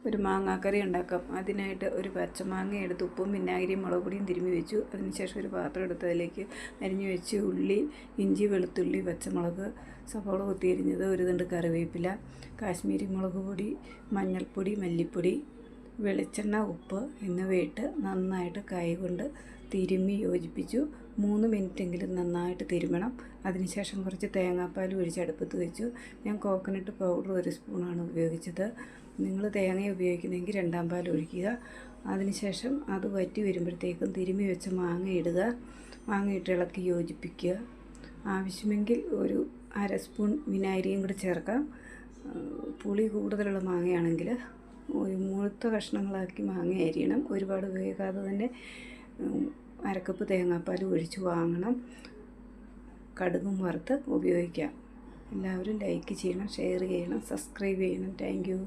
ഒരു മാങ്ങാക്കറി ഉണ്ടാക്കാം. അതിനായിട്ട് ഒരു പച്ചമാങ്ങ എടുത്ത് ഉപ്പും വിനാഗിരിയും മുളക് പൊടിയും തിരുമ്മി വെച്ചു. അതിനുശേഷം ഒരു പാത്രം എടുത്ത് അതിലേക്ക് അരിഞ്ഞു വെച്ച് ഉള്ളി, ഇഞ്ചി, വെളുത്തുള്ളി, പച്ചമുളക്, സവോള കൊത്തിയരിഞ്ഞത്, ഒരു തണ്ട് കറിവേപ്പില, കാശ്മീരി മുളക് പൊടി, മഞ്ഞൾപ്പൊടി, മല്ലിപ്പൊടി, വെളിച്ചെണ്ണ, ഉപ്പ് എന്നിവയിട്ട് നന്നായിട്ട് കൈകൊണ്ട് തിരുമ്മി യോജിപ്പിച്ചു. 3 മിനിറ്റെങ്കിലും നന്നായിട്ട് തിരുമണം. അതിനുശേഷം കുറച്ച് തേങ്ങാപ്പാൽ ഒഴിച്ച് അടുപ്പത്ത് വെച്ചു. ഞാൻ കോക്കനട്ട് പൗഡർ 1 സ്പൂണാണ് ഉപയോഗിച്ചത്. നിങ്ങൾ തേങ്ങ ഉപയോഗിക്കുന്നെങ്കിൽ 2-ാം പാൽ ഒഴിക്കുക. അതിനുശേഷം അത് വറ്റി വരുമ്പോഴത്തേക്കും തിരുമ്മി വെച്ച മാങ്ങ ഇടുക. മാങ്ങ ഇട്ട് ഇളക്കി യോജിപ്പിക്കുക. ആവശ്യമെങ്കിൽ ഒരു 1/2 സ്പൂൺ വിനാഗിരിയും കൂടി ചേർക്കാം. പുളി കൂടുതലുള്ള മാങ്ങയാണെങ്കിൽ ഒരു മുഴുത്ത കഷ്ണങ്ങളാക്കി മാങ്ങ അരിയണം. ഒരുപാട് വേകാതെ തന്നെ 1/2 കപ്പ് തേങ്ങാപ്പാൽ ഒഴിച്ച് വാങ്ങണം. കടുകും വറുത്ത് ഉപയോഗിക്കാം. എല്ലാവരും ലൈക്ക് ചെയ്യണം, ഷെയർ ചെയ്യണം, സബ്സ്ക്രൈബ് ചെയ്യണം. Thank you.